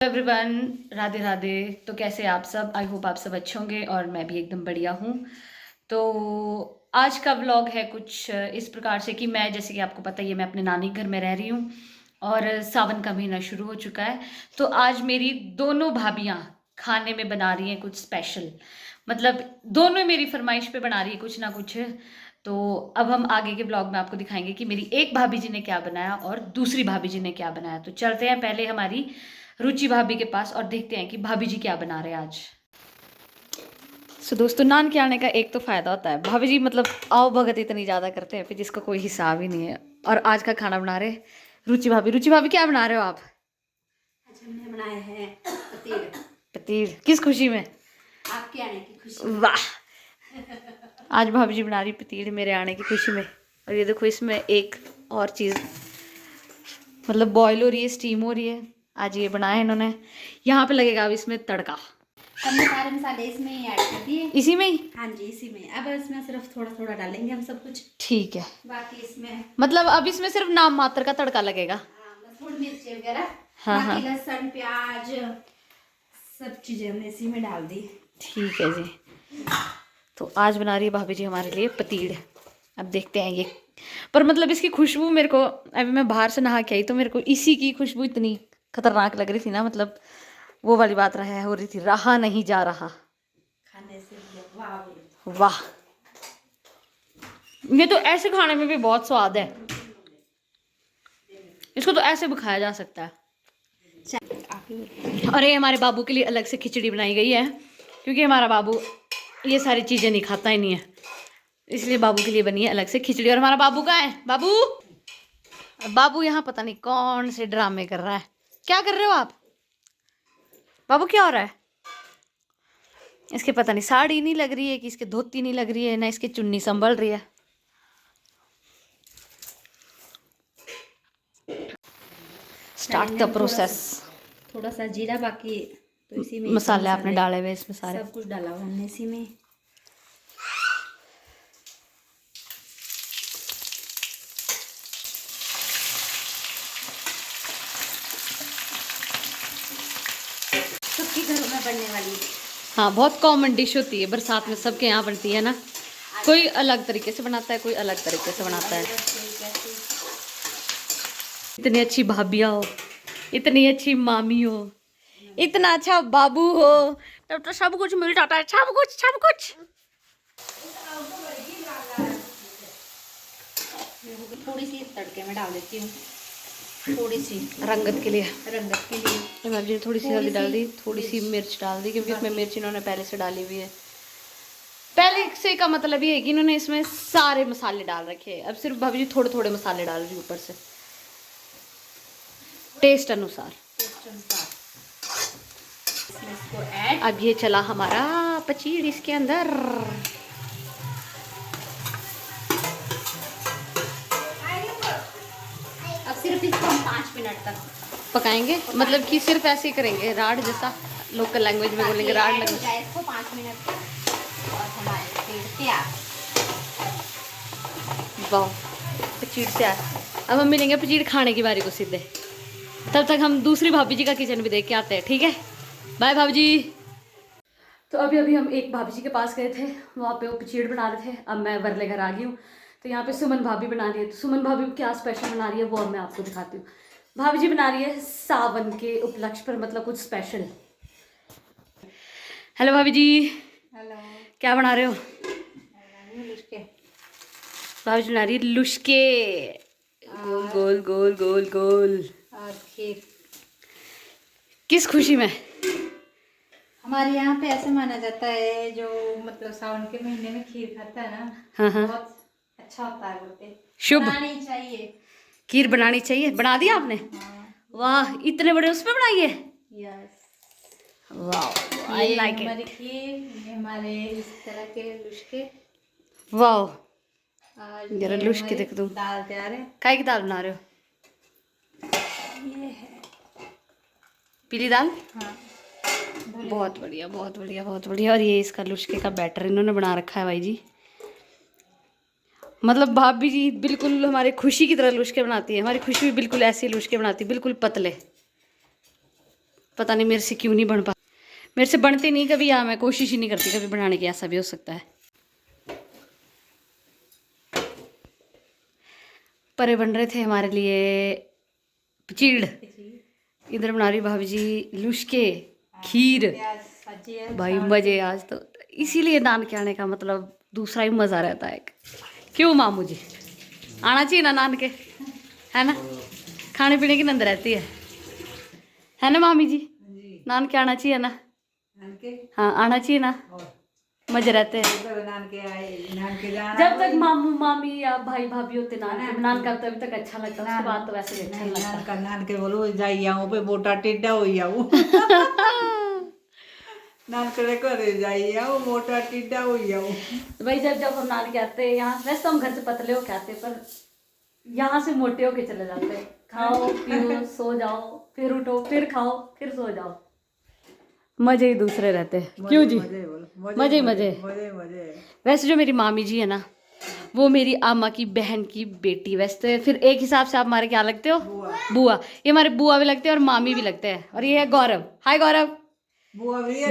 Everyone, Radhe Radhe. तो कैसे आप सब? आई होप आप सब अच्छे होंगे और मैं भी एकदम बढ़िया हूँ। तो आज का व्लॉग है कुछ इस प्रकार से कि मैं, जैसे कि आपको पता ही है, मैं अपने नानी घर में रह रही हूँ और सावन का महीना शुरू हो चुका है। तो आज मेरी दोनों भाभियाँ खाने में बना रही हैं कुछ स्पेशल। मतलब दोनों मेरी फरमाइश पे बना रही है कुछ ना कुछ। तो अब हम आगे के ब्लॉग में आपको दिखाएंगे कि मेरी एक भाभी जी ने क्या बनाया और दूसरी भाभी जी ने क्या बनाया। तो चलते हैं पहले हमारी रुचि भाभी के पास और देखते हैं कि भाभी जी क्या बना रहे हैं आज। दोस्तों, नान के आने का एक तो फायदा होता है, भाभी जी मतलब आओ भगत इतनी ज्यादा करते हैं फिर जिसका कोई हिसाब ही नहीं है। और आज का खाना बना रहे रुचि भाभी। रुचि भाभी, क्या बना रहे हो आप? आज हमने बनाए हैं पतीड़। पतीड़ किस खुशी में? आपके आने की खुशी में। वाह, आज भाभी जी बना रही पतीड़ मेरे आने की खुशी में। और ये देखो, इसमें एक और चीज़ मतलब बॉईल हो रही है, स्टीम हो रही है। आज ये बनाया है इन्होंने। यहाँ पे लगेगा अब इसमें तड़का। हमने सारे मसाले इसमें ही ऐड कर दिए। इसी में ही? हाँ जी, इसी में। अब इसमें सिर्फ थोड़ा थोड़ा डालेंगे हम सब कुछ। ठीक है। बाकी इसमें मतलब अब इसमें सिर्फ नाम मात्र का तड़का लगेगा। बस थोड़ी मिर्ची वगैरह। हाँ हाँ, बाकी लहसुन प्याज सब चीजें हमने इसी में डाल दी। ठीक है जी। तो आज बना रही है भाभी जी हमारे लिए पतीड़। अब देखते हैं ये। पर मतलब इसकी खुशबू मेरे को, अभी मैं बाहर से नहा के आई तो मेरे को इसी की खुशबू इतनी खतरनाक लग रही थी ना। मतलब वो वाली बात हो रही थी, रहा नहीं जा रहा खाने से वाह। वाह, ये तो ऐसे खाने में भी बहुत स्वाद है। इसको तो ऐसे भी खाया जा सकता है। अरे हमारे बाबू के लिए अलग से खिचड़ी बनाई गई है, क्योंकि हमारा बाबू ये सारी चीज़ें नहीं खाता ही नहीं है, इसलिए बाबू के लिए बनी है अलग से खिचड़ी। और हमारा बाबू कहाँ है? बाबू, बाबू यहाँ पता नहीं कौन से ड्रामे कर रहा है। क्या कर रहे हो आप बाबू? क्या हो रहा है? इसके पता नहीं साड़ी नहीं लग रही है कि इसके धोती नहीं लग रही है, ना इसकी चुन्नी संभल रही है। Start the process. थोड़ा सा जीरा, बाकी तो इसी में मसाले आपने डाले हुए इसमें सारे? सब कुछ डाला हुआ हमने इसी में। सबके घरों में बनने वाली। हाँ, बहुत कॉमन डिश होती है, बरसात में सबके यहाँ बनती है ना। कोई अलग तरीके से बनाता है, कोई अलग तरीके से बनाता है। इतनी अच्छी भाभियाँ हो, इतनी अच्छी मामी हो, इतना अच्छा बाबू हो, तब तो सब कुछ मिल जाता है। सब कुछ, सब कुछ। थोड़ी सी तड़के में डाल देती हूँ, थोड़ी सी रंगत के लिए। रंगत के लिए भाभी ने थोड़ी सी हल्दी डाल दी, थोड़ी सी मिर्च डाल दी, क्योंकि इसमें मिर्च इन्होंने पहले से डाली हुई है। पहले से का मतलब ये है कि इन्होंने इसमें सारे मसाले डाल रखे हैं। अब सिर्फ भाभी जी थोड़े थोड़े मसाले डाल रही ऊपर से, टेस्ट अनुसार। इसको ऐड। अब ये चला हमारा पचीड़ इसके अंदर। अब सिर्फ इसको हम 5 मिनट तक पकाएंगे, मतलब कि सिर्फ ऐसे ही करेंगे, राड जैसा लोकल लैंग्वेज में बोलेंगे, राड लैंग्वेज। इसको 5 मिनट तक और हमारे पेड़ तैयार। वाह, पचीड़ तैयार। अब हम मिलेंगे पचीड़ खाने की बारी को सीधे। तब तक हम दूसरी भाभी जी का किचन भी देख के आते हैं, ठीक है? बाय भाभी जी। तो अभी हम एक भाभी जी के पास गए थे, वहाँ पे वो पचीड़ बना रहे थे। अब मैं वरले घर आ गई हूँ, तो यहाँ पे सुमन भाभी बना रही है। तो सुमन भाभी क्या स्पेशल बना रही है वो अब मैं आपको दिखाती हूँ। भाभी जी बना रही है सावन के उपलक्ष्य पर मतलब कुछ स्पेशल। हेलो भाभी जी। हेलो। क्या बना रहे हो? लुश्के। भाभी जी बना रही है लुश्के, गोल गोल गोल गोल गोल। और खीर। किस खुशी में? हमारे यहाँ पे ऐसे माना जाता है, जो मतलब सावन के महीने में खीर खाता है ना, हाँ हाँ, बहुत अच्छा होता है, बोलते शुभ। बनानी चाहिए। खीर बनानी चाहिए। बना दिया आपने? हाँ। वाह, इतने बड़े उसमें बनाई है। यस। वाह, आई लाइक हमारी इट। खीर, ये हमारे इस तरह के लुश्के। वाह, और जरा ये लुश्के हमारी देख दूं। दाल तैयार है। काय की दाल बना रहे हो? ये है पीली दाल। हाँ। बहुत बढ़िया, बहुत बढ़िया, बहुत बढ़िया। और ये इसका लुश्के का बैटर इन्होंने बना रखा है भाई जी। मतलब भाभी जी बिल्कुल हमारे खुशी की तरह लुश्के बनाती है। हमारी खुशी भी बिल्कुल ऐसे लुश्के बनाती है, बिल्कुल पतले पता नहीं मेरे से क्यों नहीं बन पा, मेरे से बनती नहीं कभी, या मैं कोशिश ही नहीं करती कभी बनाने की, ऐसा भी हो सकता है। परे बन रहे थे हमारे लिए पचीड़, इधर बना रही भाभी जी लुश्के खीर। भाई मजे आज तो, इसीलिए नान के आने का मतलब दूसरा ही मज़ा रहता है। क्यों मामू जी, आना चाहिए ना नान के, है ना, खाने पीने की नंद रहती है ना मामी जी? नान के आना चाहिए ना? हाँ आना चाहिए ना, मजे रहते हैं। जब तक मामू मामी या भाई भाभी होते नान का तभी तक अच्छा लगता है, उसके बाद तो वैसे भी अच्छा नहीं लगता। नान के बोलो जाई आऊं पे मोटा टेढ़ा हो जाऊं। नान करे करे जाई आऊं मोटा टेढ़ा हो जाऊं। तो भाई जब हम नान के आते हैं यहाँ, वैसे तो हम घर से पतले होके आते हैं, पर यहाँ से मोटे होके चले जाते हैं। खाओ पियो सो जाओ, फिर उठो फिर खाओ फिर सो जाओ, मजे ही दूसरे रहते हैं। क्यों जी? मजे ही मजे। वैसे जो मेरी मामी जी है ना, वो मेरी आमा की बहन की बेटी, वैसे फिर एक हिसाब से आप हमारे क्या लगते हो? बुआ। ये हमारे बुआ भी लगते हैं और मामी भी लगते हैं। और ये है गौरव। हाय गौरव।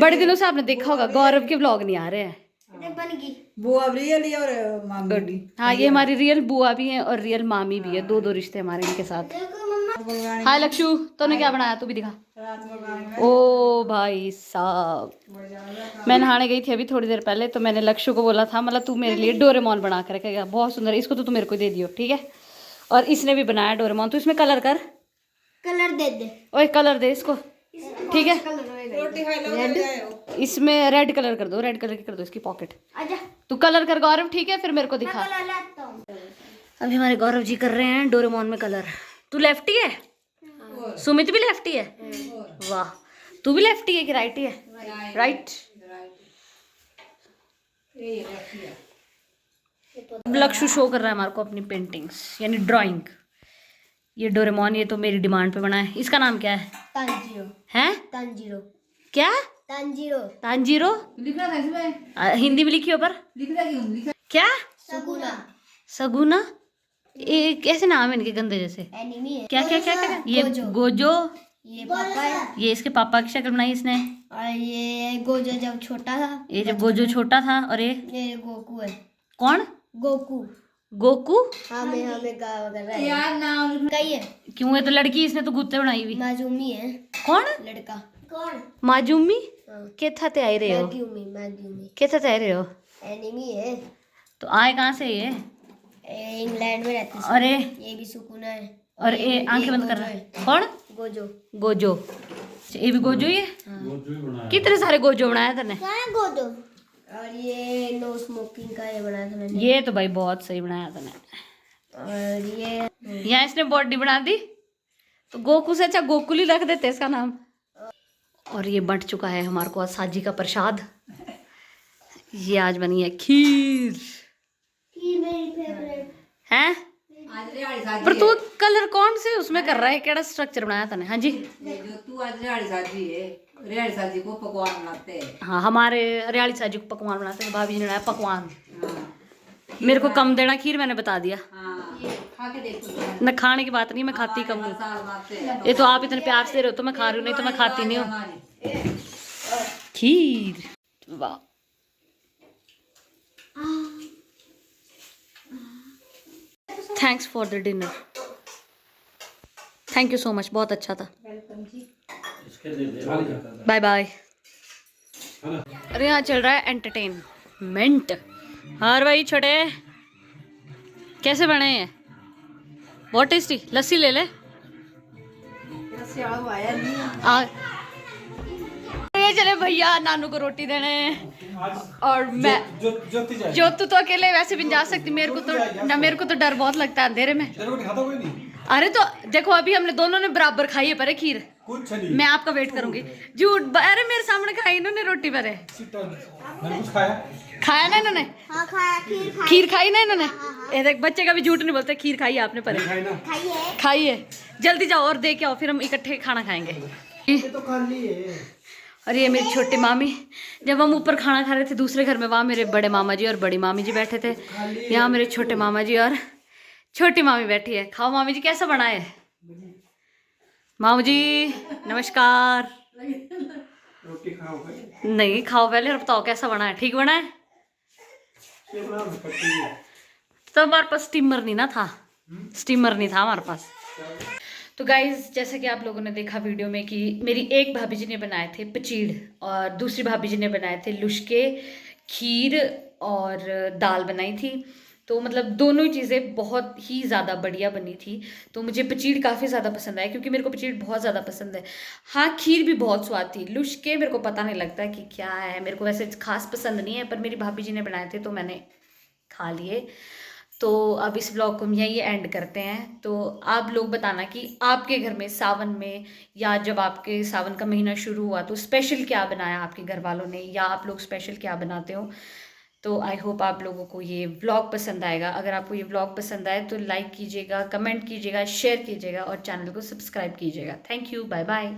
बड़े दिनों से आपने देखा होगा गौरव के व्लॉग नहीं आ रहे हैं। बुआ रियल और मामी भी। हाँ ये हमारी रियल बुआ भी है और रियल मामी भी है, दो दो रिश्ते हमारे इनके साथ। हाय लक्षु, तूने क्या बनाया? तू भी दिखा। ओ भाई साहब, मैं नहाने गई थी अभी थोड़ी देर पहले, तो मैंने लक्षु को बोला था, मतलब तू मेरे लिए डोरेमोन बना कर रखेगा, बहुत सुंदर, इसको तो तू मेरे को दे दियो, ठीक है? और इसने भी बनाया डोरेमोन, तो इसमें कलर कर, कलर दे दे। ओए कलर दे इसको, ठीक है? इसमें रेड कलर कर दो, रेड कलर की कर दो इसकी पॉकेट। आजा तू कलर कर गौरव, ठीक है? फिर मेरे को दिखा। कलर लाता हूँ। अभी हमारे गौरव जी कर रहे हैं डोरेमोन में कलर। तू लेफ्टी है? सुमित भी लेफ्टी है? वाह, तू भी लेफ्टी है कि राइटी है? राइट। अब लक्षु शो कर रहा है हमारे को अपनी पेंटिंग्स यानी ड्राइंग। ये डोरेमोन, ये तो मेरी डिमांड पे बना है। इसका नाम क्या है? तांजीरो। हैं? तांजीरो। क्या? तांजीरो। तांजीरो? लिखना था इसमें, हिंदी में लिखी हो पर लिखना क्यों लिखा? क्या? सगुना। सगुना? ये कैसे नाम है इनके गंदे जैसे? एनिमी है। क्या क्या क्या क्या? ये गोजो, ये पापा है। ये इसके पापा की शक्ल बनाई इसने। और ये गोजो जब छोटा था। ये जब गोजो छोटा था। और ये गोकू है। कौन? गोकू। गोकू? हमें गाँव कर रहा है। यार नाम कही है। क्यों? ये तो लड़की, इसने तो गुत्ते बनाई हुई। माजूमी है। कौन? लड़का। कौन? माजूमी? हाँ। केथा ते आई रहे हो? माजूमी। केथा ते आई रहे हो? एनिमी है। तो आए कहाँ से ये? इंग्लैंड में रहते हैं। अरे ये भी सुकूना है। और ये आंखें बंद कर रहा है कौन? गोजो। गोजो। अच्छा, ये भी गोजो ही है? कितने सारे गोजो बनाया तूने? गोजो। और ये नो स्मोकिंग का ये बनाया था मैंने। ये तो भाई बहुत सही बनाया तूने। और ये यहाँ इसने बॉडी बना दी, तो गोकू से अच्छा गोकुल ही रख देते इसका नाम। और ये बंट चुका है हमारे को आज साजी का प्रसाद। ये आज बनी है खीर। मेरी फेवरेट हैं? आज रियाड़ी साजी पर तू कलर कौन से उसमें कर रहा है? केड़ा स्ट्रक्चर बनाया तूने? हाँ जी। है। जो तू आज रियाड़ी साजी है, रियाड़ी साजी को पकवान बनाते हैं। हाँ हमारे हरियाली साजी को पकवान बनाते हैं, भाभी जी ने बनाया पकवान। हाँ मेरे को कम देना खीर, मैंने बता दिया। हाँ, ये खा के देखो। न खाने की बात नहीं, मैं खाती कम हूँ। साल बनाते हैं। ये तो आप इतने प्यार से दे रहे हो तो मैं खा रही हूँ, नहीं तो मैं खाती नहीं हूँ। खीर, वाह। Thanks for the dinner, thank you so much, बहुत अच्छा था। Bye bye. अरे यहाँ चल रहा है एंटरटेनमेंट। और भाई छोटे कैसे बने हैं? बहुत टेस्टी। लस्सी ले ले। ये चले भैया नानू को रोटी देने, और मैं ज्योतु तो अकेले वैसे भी नहीं जा सकती, मेरे को तो ना, मेरे को तो डर बहुत लगता है अंधेरे में। अरे तो देखो अभी हमने दोनों ने बराबर खाई है पर खीर। कुछ नहीं, मैं आपका वेट करूंगी। झूठ, अरे मेरे सामने खाई इन्होंने रोटी पर। मैंने कुछ खाया। खाया ना इन्होंने? हाँ खाया, खीर खाई ना इन्होंने? ये देख बच्चे का भी झूठ नहीं बोलते, खीर खाई है आपने पर। खाई ना, खाई है। खाई है, जल्दी जाओ और दे के आओ, फिर हम इकट्ठे खाना खाएंगे। ये तो खा ली है। और ये मेरी छोटी मामी, जब हम ऊपर खाना खा रहे थे दूसरे घर में, वहाँ मेरे बड़े मामा जी और बड़ी मामी जी बैठे थे, यहाँ मेरे छोटे मामा जी और छोटी मामी बैठी है। खाओ मामी जी, कैसा बना है? मामू जी नमस्कार। रोटी खाओ भाई। नहीं खाओ पहले और बताओ कैसा बना है, ठीक बना है? ये बना दो, पत्ती है। तो हमारे पास स्टीमर नहीं ना था, स्टीमर नहीं था हमारे पास। तो गाइज जैसा कि आप लोगों ने देखा वीडियो में कि मेरी एक भाभी जी ने बनाए थे पचीड़ और दूसरी भाभी जी ने बनाए थे लुश्के, खीर और दाल बनाई थी। तो मतलब दोनों ही चीज़ें बहुत ही ज़्यादा बढ़िया बनी थी। तो मुझे पचीड़ काफ़ी ज़्यादा पसंद आया क्योंकि मेरे को पचीड़ बहुत ज़्यादा पसंद है। हाँ, खीर भी बहुत स्वाद थी। लुश्के मेरे को पता नहीं लगता कि क्या है, मेरे को वैसे खास पसंद नहीं है, पर मेरी भाभी जी ने बनाए थे तो मैंने खा लिए। तो अब इस ब्लॉग को हम यही एंड करते हैं। तो आप लोग बताना कि आपके घर में सावन में या जब आपके सावन का महीना शुरू हुआ तो स्पेशल क्या बनाया आपके घर वालों ने, या आप लोग स्पेशल क्या बनाते हो। तो आई होप आप लोगों को ये व्लॉग पसंद आएगा। अगर आपको ये व्लॉग पसंद आए तो लाइक कीजिएगा, कमेंट कीजिएगा, शेयर कीजिएगा और चैनल को सब्सक्राइब कीजिएगा। Thank you, bye bye.